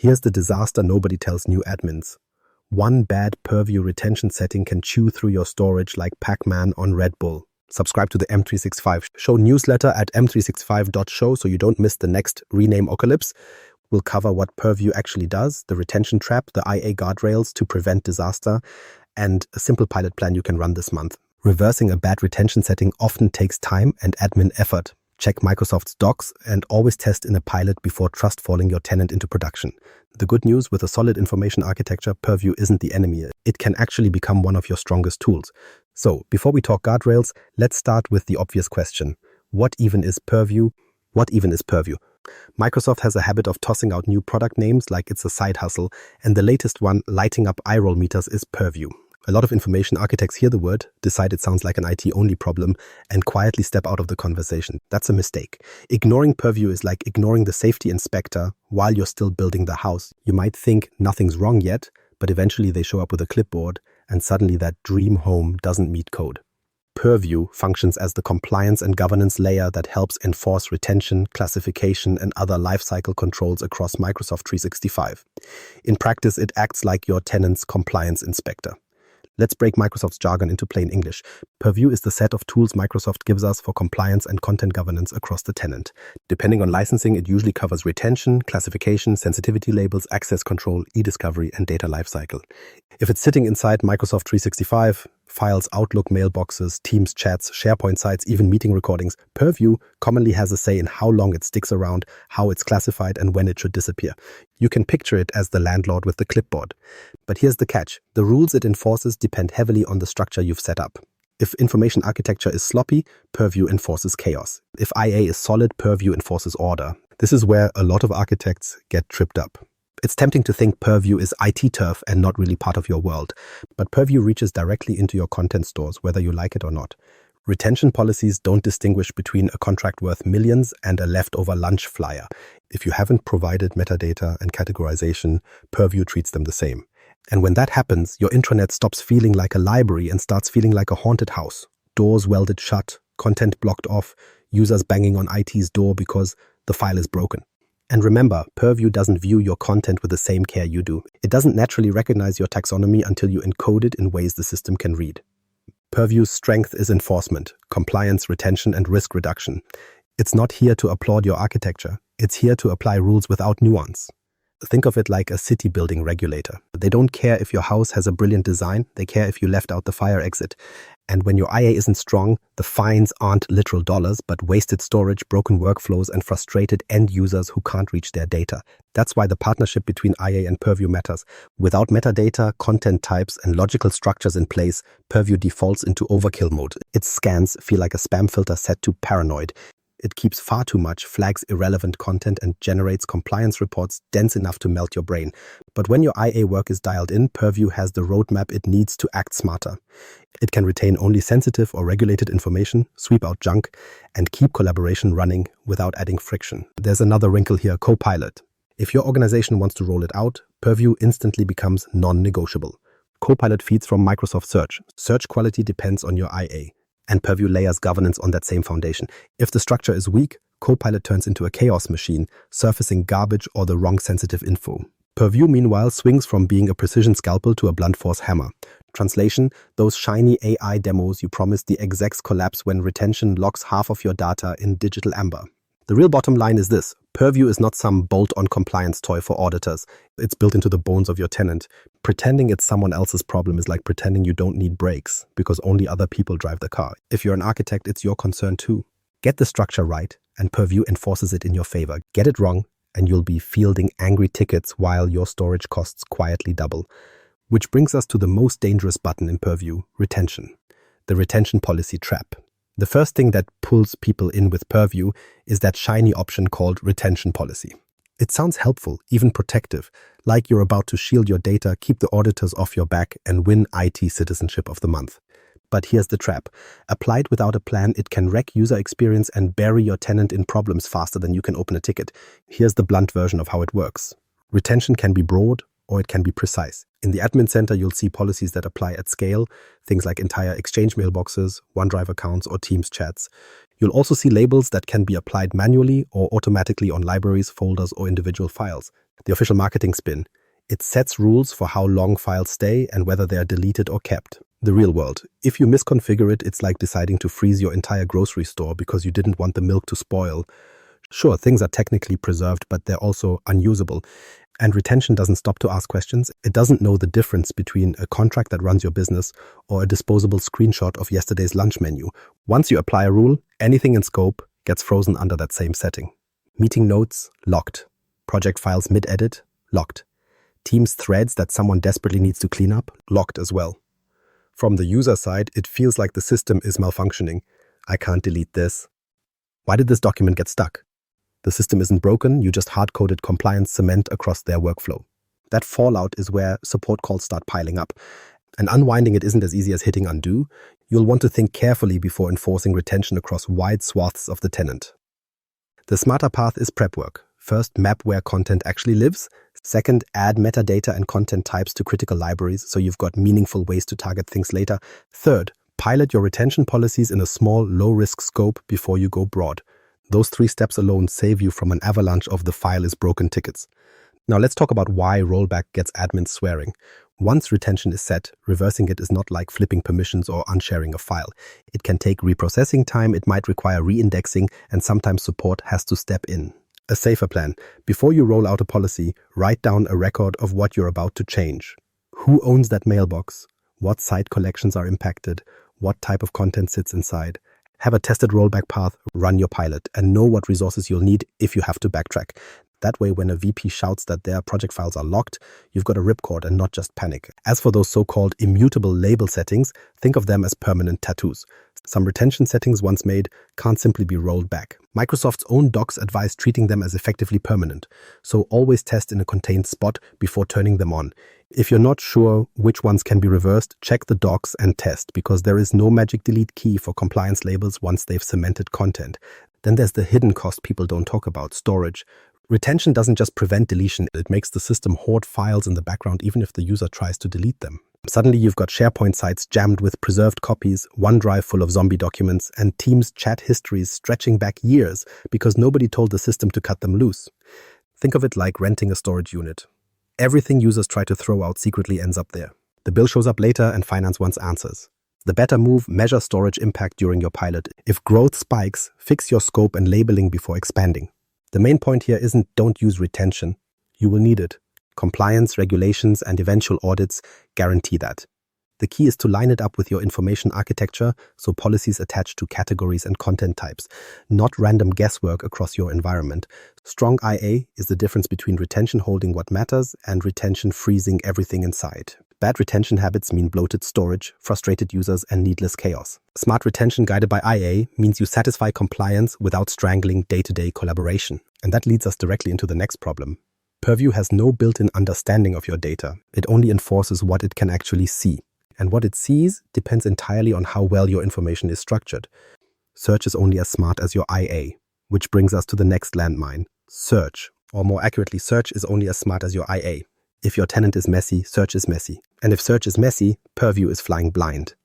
Here's the disaster nobody tells new admins. One bad Purview retention setting can chew through your storage like Pac-Man on Red Bull. Subscribe to the M365 Show newsletter at m365.show so you don't miss the next rename apocalypse. We'll cover what Purview actually does, the retention trap, the IA guardrails to prevent disaster, and a simple pilot plan you can run this month. Reversing a bad retention setting often takes time and admin effort. Check Microsoft's docs and always test in a pilot before trust falling your tenant into production. The good news, with a solid information architecture, Purview isn't the enemy. It can actually become one of your strongest tools. So, before we talk guardrails, let's start with the obvious question. What even is Purview? What even is Purview? Microsoft has a habit of tossing out new product names like it's a side hustle, and the latest one, lighting up eye roll meters, is Purview. A lot of information architects hear the word, decide it sounds like an IT-only problem, and quietly step out of the conversation. That's a mistake. Ignoring Purview is like ignoring the safety inspector while you're still building the house. You might think nothing's wrong yet, but eventually they show up with a clipboard, and suddenly that dream home doesn't meet code. Purview functions as the compliance and governance layer that helps enforce retention, classification, and other lifecycle controls across Microsoft 365. In practice, it acts like your tenant's compliance inspector. Let's break Microsoft's jargon into plain English. Purview is the set of tools Microsoft gives us for compliance and content governance across the tenant. Depending on licensing, it usually covers retention, classification, sensitivity labels, access control, e-discovery, and data lifecycle. If it's sitting inside Microsoft 365, files, Outlook, mailboxes, Teams chats, SharePoint sites, even meeting recordings, Purview commonly has a say in how long it sticks around, how it's classified, and when it should disappear. You can picture it as the landlord with the clipboard. But here's the catch. The rules it enforces depend heavily on the structure you've set up. If information architecture is sloppy, Purview enforces chaos. If IA is solid, Purview enforces order. This is where a lot of architects get tripped up. It's tempting to think Purview is IT turf and not really part of your world, but Purview reaches directly into your content stores, whether you like it or not. Retention policies don't distinguish between a contract worth millions and a leftover lunch flyer. If you haven't provided metadata and categorization, Purview treats them the same. And when that happens, your intranet stops feeling like a library and starts feeling like a haunted house. Doors welded shut, content blocked off, users banging on IT's door because the file is broken. And remember, Purview doesn't view your content with the same care you do. It doesn't naturally recognize your taxonomy until you encode it in ways the system can read. Purview's strength is enforcement, compliance, retention, and risk reduction. It's not here to applaud your architecture. It's here to apply rules without nuance. Think of it like a city building regulator. They don't care if your house has a brilliant design, they care if you left out the fire exit. And when your IA isn't strong, the fines aren't literal dollars, but wasted storage, broken workflows, and frustrated end users who can't reach their data. That's why the partnership between IA and Purview matters. Without metadata, content types, and logical structures in place, Purview defaults into overkill mode. Its scans feel like a spam filter set to paranoid. It keeps far too much, flags irrelevant content, and generates compliance reports dense enough to melt your brain. But when your IA work is dialed in, Purview has the roadmap it needs to act smarter. It can retain only sensitive or regulated information, sweep out junk, and keep collaboration running without adding friction. There's another wrinkle here, Copilot. If your organization wants to roll it out, Purview instantly becomes non-negotiable. Copilot feeds from Microsoft Search. Search quality depends on your IA. And Purview layers governance on that same foundation. If the structure is weak, Copilot turns into a chaos machine, surfacing garbage or the wrong sensitive info. Purview, meanwhile, swings from being a precision scalpel to a blunt force hammer. Translation, those shiny AI demos you promised the execs collapse when retention locks half of your data in digital amber. The real bottom line is this. Purview is not some bolt-on compliance toy for auditors. It's built into the bones of your tenant. Pretending it's someone else's problem is like pretending you don't need brakes because only other people drive the car. If you're an architect, it's your concern too. Get the structure right, and Purview enforces it in your favor. Get it wrong, and you'll be fielding angry tickets while your storage costs quietly double. Which brings us to the most dangerous button in Purview, retention. The retention policy trap. The first thing that pulls people in with Purview is that shiny option called retention policy. It sounds helpful, even protective, like you're about to shield your data, keep the auditors off your back, and win IT Citizenship of the Month. But here's the trap. Applied without a plan, it can wreck user experience and bury your tenant in problems faster than you can open a ticket. Here's the blunt version of how it works. Retention can be broad, or it can be precise. In the admin center, you'll see policies that apply at scale, things like entire Exchange mailboxes, OneDrive accounts, or Teams chats. You'll also see labels that can be applied manually or automatically on libraries, folders, or individual files. The official marketing spin. It sets rules for how long files stay and whether they are deleted or kept. The real world. If you misconfigure it, it's like deciding to freeze your entire grocery store because you didn't want the milk to spoil. Sure, things are technically preserved, but they're also unusable. And retention doesn't stop to ask questions. It doesn't know the difference between a contract that runs your business or a disposable screenshot of yesterday's lunch menu. Once you apply a rule, anything in scope gets frozen under that same setting. Meeting notes, locked. Project files mid-edit, locked. Teams threads that someone desperately needs to clean up, locked as well. From the user side, it feels like the system is malfunctioning. I can't delete this. Why did this document get stuck? The system isn't broken, you just hard-coded compliance cement across their workflow. That fallout is where support calls start piling up. And unwinding it isn't as easy as hitting undo. You'll want to think carefully before enforcing retention across wide swaths of the tenant. The smarter path is prep work. First, map where content actually lives. Second, add metadata and content types to critical libraries so you've got meaningful ways to target things later. Third, pilot your retention policies in a small, low-risk scope before you go broad. Those 3 steps alone save you from an avalanche of the file is broken tickets. Now let's talk about why rollback gets admins swearing. Once retention is set, reversing it is not like flipping permissions or unsharing a file. It can take reprocessing time, it might require reindexing, and sometimes support has to step in. A safer plan. Before you roll out a policy, write down a record of what you're about to change. Who owns that mailbox? What site collections are impacted? What type of content sits inside? Have a tested rollback path, run your pilot, and know what resources you'll need if you have to backtrack. That way, when a VP shouts that their project files are locked, you've got a ripcord and not just panic. As for those so-called immutable label settings, think of them as permanent tattoos. Some retention settings once made can't simply be rolled back. Microsoft's own docs advise treating them as effectively permanent, so always test in a contained spot before turning them on. If you're not sure which ones can be reversed, check the docs and test, because there is no magic delete key for compliance labels once they've cemented content. Then there's the hidden cost people don't talk about, storage. Retention doesn't just prevent deletion, it makes the system hoard files in the background even if the user tries to delete them. Suddenly you've got SharePoint sites jammed with preserved copies, OneDrive full of zombie documents, and Teams chat histories stretching back years because nobody told the system to cut them loose. Think of it like renting a storage unit. Everything users try to throw out secretly ends up there. The bill shows up later and finance wants answers. The better move, measure storage impact during your pilot. If growth spikes, fix your scope and labeling before expanding. The main point here isn't don't use retention. You will need it. Compliance, regulations, and eventual audits guarantee that. The key is to line it up with your information architecture, so policies attach to categories and content types, not random guesswork across your environment. Strong IA is the difference between retention holding what matters and retention freezing everything inside. Bad retention habits mean bloated storage, frustrated users, and needless chaos. Smart retention guided by IA means you satisfy compliance without strangling day-to-day collaboration. And that leads us directly into the next problem. Purview has no built-in understanding of your data. It only enforces what it can actually see. And what it sees depends entirely on how well your information is structured. Search is only as smart as your IA, which brings us to the next landmine. Search, or more accurately, search is only as smart as your IA. If your tenant is messy, search is messy. And if search is messy, Purview is flying blind.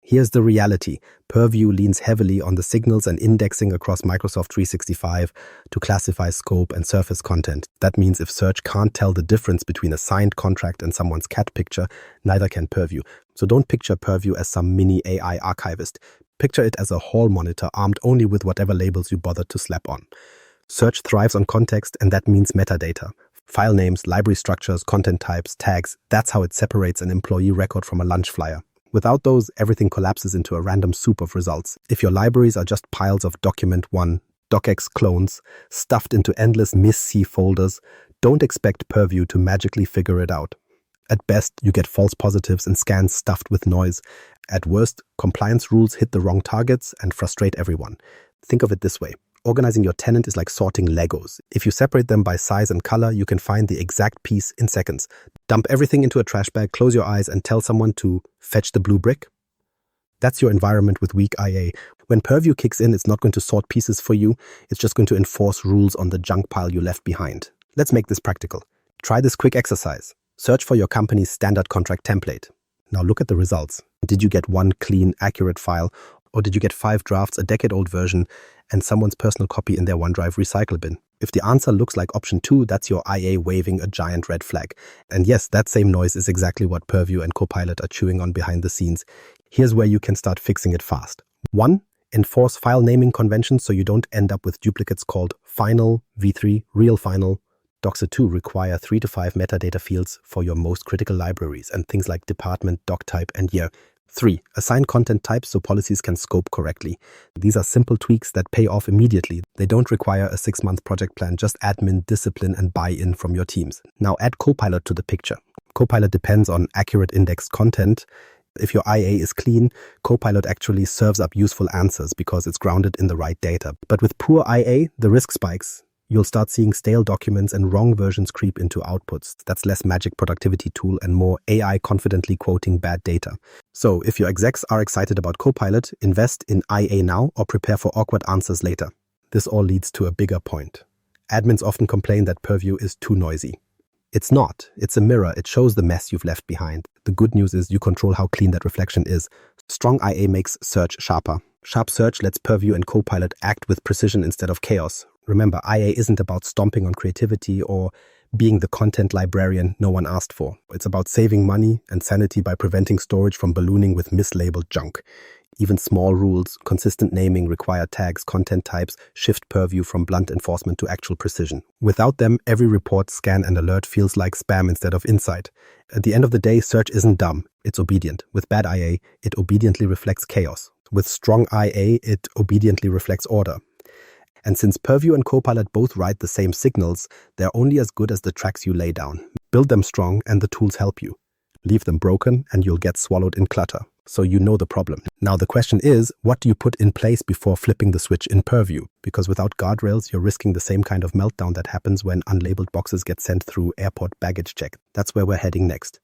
Here's the reality. Purview leans heavily on the signals and indexing across Microsoft 365 to classify scope and surface content. That means if search can't tell the difference between a signed contract and someone's cat picture, neither can Purview. So don't picture Purview as some mini AI archivist. Picture it as a hall monitor armed only with whatever labels you bothered to slap on. Search thrives on context, and that means metadata. File names, library structures, content types, tags. That's how it separates an employee record from a lunch flyer. Without those, everything collapses into a random soup of results. If your libraries are just piles of document1, docx clones, stuffed into endless miss-see folders, don't expect Purview to magically figure it out. At best, you get false positives and scans stuffed with noise. At worst, compliance rules hit the wrong targets and frustrate everyone. Think of it this way. Organizing your tenant is like sorting Legos. If you separate them by size and color, you can find the exact piece in seconds. Dump everything into a trash bag, close your eyes, and tell someone to fetch the blue brick. That's your environment with weak IA. When Purview kicks in, it's not going to sort pieces for you. It's just going to enforce rules on the junk pile you left behind. Let's make this practical. Try this quick exercise. Search for your company's standard contract template. Now look at the results. Did you get one clean, accurate file, or did you get 5 drafts, a decade-old version, and someone's personal copy in their OneDrive recycle bin? If the answer looks like option 2, that's your IA waving a giant red flag. And yes, that same noise is exactly what Purview and Copilot are chewing on behind the scenes. Here's where you can start fixing it fast. 1. Enforce file naming conventions so you don't end up with duplicates called final, v3, real final. Doxer 2 require 3 to 5 metadata fields for your most critical libraries and things like department, doc type, and year. 3. Assign content types so policies can scope correctly. These are simple tweaks that pay off immediately. They don't require a 6-month project plan, just admin, discipline, and buy-in from your teams. Now add Copilot to the picture. Copilot depends on accurate indexed content. If your IA is clean, Copilot actually serves up useful answers because it's grounded in the right data. But with poor IA, the risk spikes. You'll start seeing stale documents and wrong versions creep into outputs. That's less magic productivity tool and more AI confidently quoting bad data. So if your execs are excited about Copilot, invest in IA now or prepare for awkward answers later. This all leads to a bigger point. Admins often complain that Purview is too noisy. It's not. It's a mirror. It shows the mess you've left behind. The good news is you control how clean that reflection is. Strong IA makes search sharper. Sharp search lets Purview and Copilot act with precision instead of chaos. Remember, IA isn't about stomping on creativity or being the content librarian no one asked for. It's about saving money and sanity by preventing storage from ballooning with mislabeled junk. Even small rules, consistent naming, required tags, content types, shift Purview from blunt enforcement to actual precision. Without them, every report, scan, and alert feels like spam instead of insight. At the end of the day, search isn't dumb, it's obedient. With bad IA, it obediently reflects chaos. With strong IA, it obediently reflects order. And since Purview and Copilot both write the same signals, they're only as good as the tracks you lay down. Build them strong and the tools help you. Leave them broken and you'll get swallowed in clutter. So you know the problem. Now the question is, what do you put in place before flipping the switch in Purview? Because without guardrails, you're risking the same kind of meltdown that happens when unlabeled boxes get sent through airport baggage check. That's where we're heading next.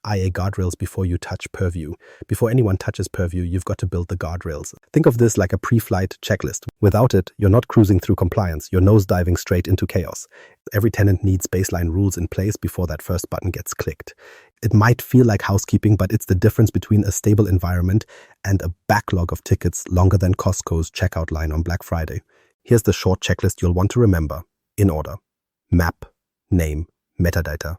IA guardrails before you touch Purview. Before anyone touches Purview, you've got to build the guardrails. Think of this like a pre-flight checklist. Without it, you're not cruising through compliance. You're nosediving straight into chaos. Every tenant needs baseline rules in place before that first button gets clicked. It might feel like housekeeping, but it's the difference between a stable environment and a backlog of tickets longer than Costco's checkout line on Black Friday. Here's the short checklist you'll want to remember. In order. Map, name, metadata,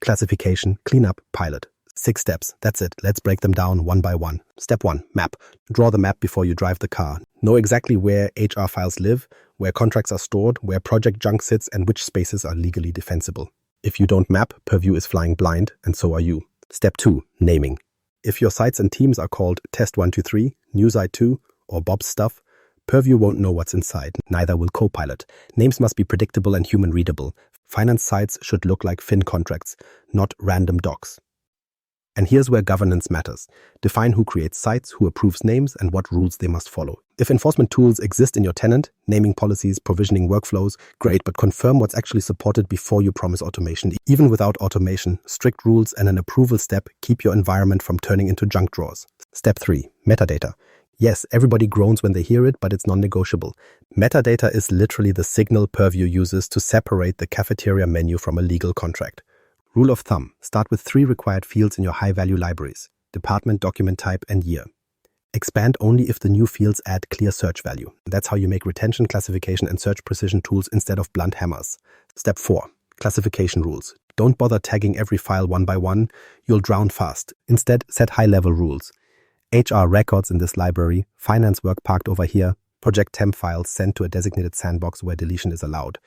classification, cleanup, pilot. 6 steps. That's it. Let's break them down one by one. Step 1. Map. Draw the map before you drive the car. Know exactly where HR files live, where contracts are stored, where project junk sits, and which spaces are legally defensible. If you don't map, Purview is flying blind, and so are you. Step 2. Naming. If your sites and teams are called Test123, NewsI2, or Bob's Stuff, Purview won't know what's inside. Neither will Copilot. Names must be predictable and human-readable. Finance sites should look like fin contracts, not random docs. And here's where governance matters. Define who creates sites, who approves names, and what rules they must follow. If enforcement tools exist in your tenant, naming policies, provisioning workflows, great, but confirm what's actually supported before you promise automation. Even without automation, strict rules and an approval step keep your environment from turning into junk drawers. Step 3. Metadata. Yes, everybody groans when they hear it, but it's non-negotiable. Metadata is literally the signal Purview uses to separate the cafeteria menu from a legal contract. Rule of thumb, start with 3 required fields in your high-value libraries: department, document type, and year. Expand only if the new fields add clear search value. That's how you make retention, classification, and search precision tools instead of blunt hammers. Step 4. Classification rules. Don't bother tagging every file one by one. You'll drown fast. Instead, set high-level rules. HR records in this library, finance work parked over here, project temp files sent to a designated sandbox where deletion is allowed.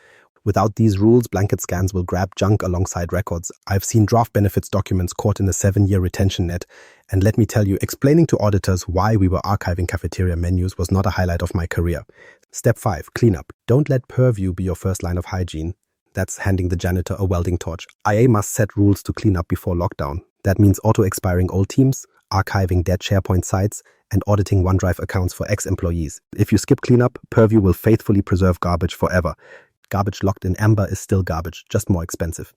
Without these rules, blanket scans will grab junk alongside records. I've seen draft benefits documents caught in a 7-year retention net. And let me tell you, explaining to auditors why we were archiving cafeteria menus was not a highlight of my career. Step 5. Cleanup. Don't let Purview be your first line of hygiene. That's handing the janitor a welding torch. IA must set rules to clean up before lockdown. That means auto-expiring old teams, archiving dead SharePoint sites, and auditing OneDrive accounts for ex-employees. If you skip cleanup, Purview will faithfully preserve garbage forever. Garbage locked in amber is still garbage, just more expensive.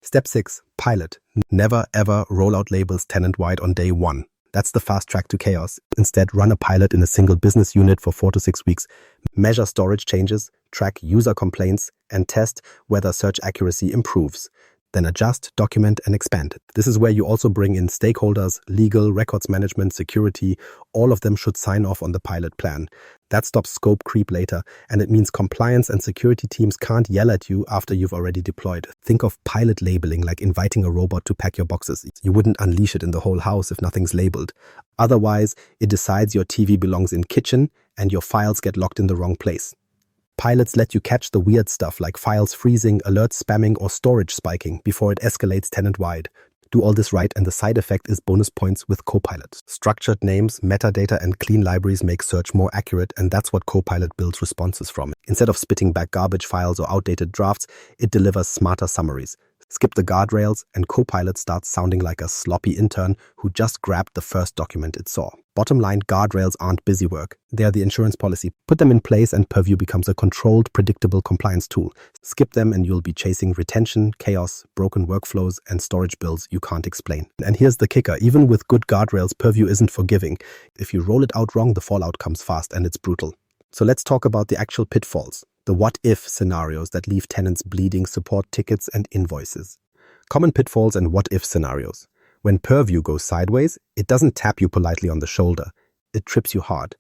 Step 6. Pilot. Never ever roll out labels tenant-wide on day 1. That's the fast track to chaos. Instead, run a pilot in a single business unit for 4 to 6 weeks. Measure storage changes, track user complaints, and test whether search accuracy improves. Then adjust, document, and expand. This is where you also bring in stakeholders, legal, records management, security. All of them should sign off on the pilot plan. That stops scope creep later, and it means compliance and security teams can't yell at you after you've already deployed. Think of pilot labeling like inviting a robot to pack your boxes. You wouldn't unleash it in the whole house if nothing's labeled. Otherwise, it decides your TV belongs in kitchen and your files get locked in the wrong place. Pilots let you catch the weird stuff like files freezing, alerts spamming, or storage spiking before it escalates tenant-wide. Do all this right and the side effect is bonus points with Copilot. Structured names, metadata, and clean libraries make search more accurate, and that's what Copilot builds responses from. Instead of spitting back garbage files or outdated drafts, it delivers smarter summaries. Skip the guardrails, and Copilot starts sounding like a sloppy intern who just grabbed the first document it saw. Bottom line, guardrails aren't busy work. They are the insurance policy. Put them in place and Purview becomes a controlled, predictable compliance tool. Skip them and you'll be chasing retention, chaos, broken workflows, and storage bills you can't explain. And here's the kicker. Even with good guardrails, Purview isn't forgiving. If you roll it out wrong, the fallout comes fast and it's brutal. So let's talk about the actual pitfalls. The what-if scenarios that leave tenants bleeding support tickets and invoices. Common pitfalls and what-if scenarios. When Purview goes sideways, it doesn't tap you politely on the shoulder. It trips you hard.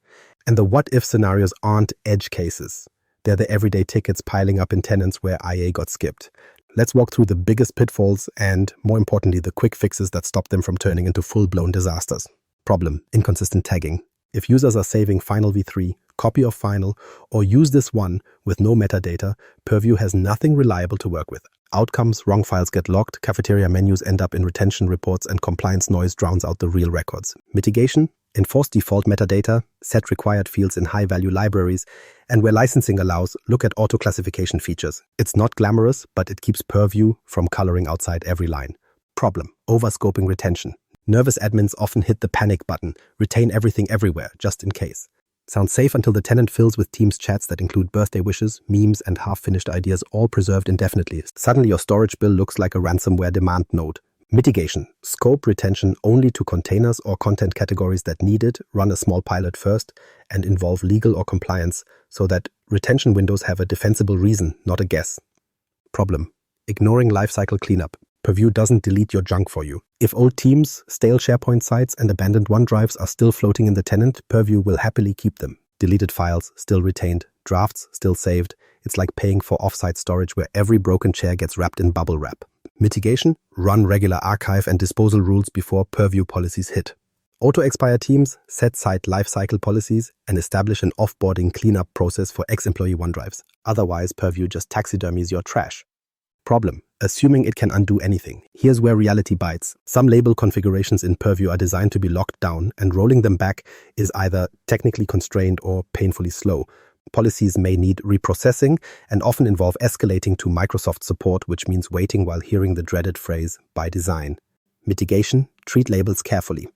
And the what-if scenarios aren't edge cases. They're the everyday tickets piling up in tenants where IA got skipped. Let's walk through the biggest pitfalls and, more importantly, the quick fixes that stop them from turning into full-blown disasters. Problem: inconsistent tagging. If users are saving final v3, copy of final, or use this one with no metadata, Purview has nothing reliable to work with. Outcomes: wrong files get locked, cafeteria menus end up in retention reports, and compliance noise drowns out the real records. Mitigation: enforce default metadata, set required fields in high-value libraries, and where licensing allows, look at auto-classification features. It's not glamorous, but it keeps Purview from coloring outside every line. Problem: overscoping retention. Nervous admins often hit the panic button, retain everything everywhere, just in case. Sounds safe until the tenant fills with Teams chats that include birthday wishes, memes, and half-finished ideas all preserved indefinitely. Suddenly your storage bill looks like a ransomware demand node. Mitigation: scope retention only to containers or content categories that need it, run a small pilot first, and involve legal or compliance so that retention windows have a defensible reason, not a guess. Problem: ignoring lifecycle cleanup. Purview doesn't delete your junk for you. If old Teams, stale SharePoint sites, and abandoned OneDrives are still floating in the tenant, Purview will happily keep them. Deleted files still retained, drafts still saved. It's like paying for offsite storage where every broken chair gets wrapped in bubble wrap. Mitigation: run regular archive and disposal rules before Purview policies hit. Auto-expire teams, set site lifecycle policies, and establish an offboarding cleanup process for ex-employee OneDrives. Otherwise, Purview just taxidermies your trash. Problem: assuming it can undo anything. Here's where reality bites. Some label configurations in Purview are designed to be locked down, and rolling them back is either technically constrained or painfully slow. Policies may need reprocessing and often involve escalating to Microsoft support, which means waiting while hearing the dreaded phrase, by design. Mitigation: treat labels carefully.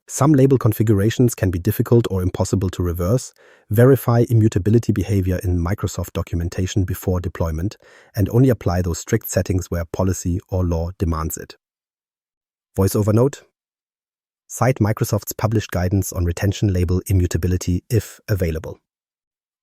Some label configurations can be difficult or impossible to reverse. Verify immutability behavior in Microsoft documentation before deployment, and only apply those strict settings where policy or law demands it. Voiceover note: cite Microsoft's published guidance on retention label immutability if available.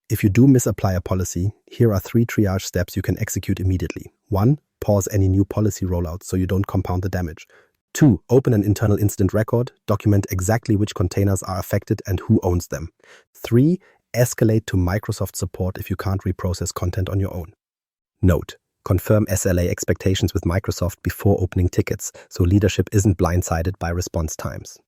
If you do misapply a policy, here are 3 triage steps you can execute immediately. 1. Pause any new policy rollout so you don't compound the damage. 2. Open an internal incident record, document exactly which containers are affected and who owns them. 3. Escalate to Microsoft support if you can't reprocess content on your own. Note: confirm SLA expectations with Microsoft before opening tickets so leadership isn't blindsided by response times.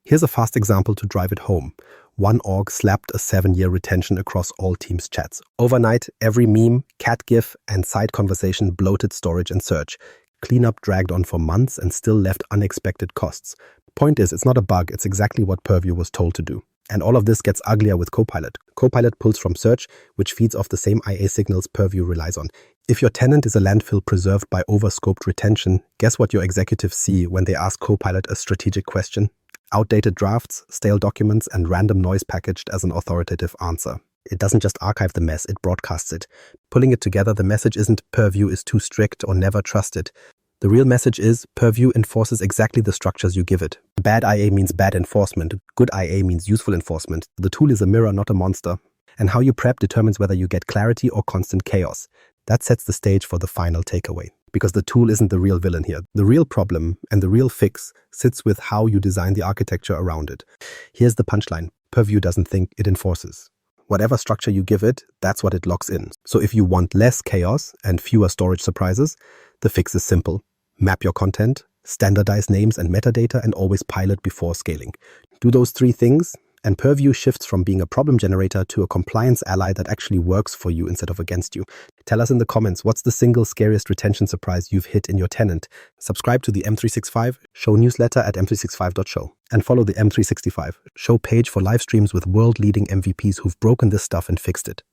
Here's a fast example to drive it home. One org slapped a 7-year retention across all Teams chats. Overnight, every meme, cat gif, and side conversation bloated storage and search. Cleanup dragged on for months and still left unexpected costs. Point is, it's not a bug, it's exactly what Purview was told to do. And all of this gets uglier with Copilot. Copilot pulls from search, which feeds off the same IA signals Purview relies on. If your tenant is a landfill preserved by overscoped retention, guess what your executives see when they ask Copilot a strategic question? Outdated drafts, stale documents, and random noise packaged as an authoritative answer. It doesn't just archive the mess, it broadcasts it. Pulling it together, the message isn't Purview is too strict or never trusted. The real message is Purview enforces exactly the structures you give it. Bad IA means bad enforcement. Good IA means useful enforcement. The tool is a mirror, not a monster. And how you prep determines whether you get clarity or constant chaos. That sets the stage for the final takeaway. because the tool isn't the real villain here. The real problem and the real fix sits with how you design the architecture around it. Here's the punchline. Purview doesn't think, it enforces. Whatever structure you give it, that's what it locks in. So if you want less chaos and fewer storage surprises, the fix is simple. Map your content, standardize names and metadata, and always pilot before scaling. Do those three things, and Purview shifts from being a problem generator to a compliance ally that actually works for you instead of against you. Tell us in the comments, what's the single scariest retention surprise you've hit in your tenant? Subscribe to the M365 Show newsletter at m365.show and follow the M365 Show page for live streams with world-leading MVPs who've broken this stuff and fixed it.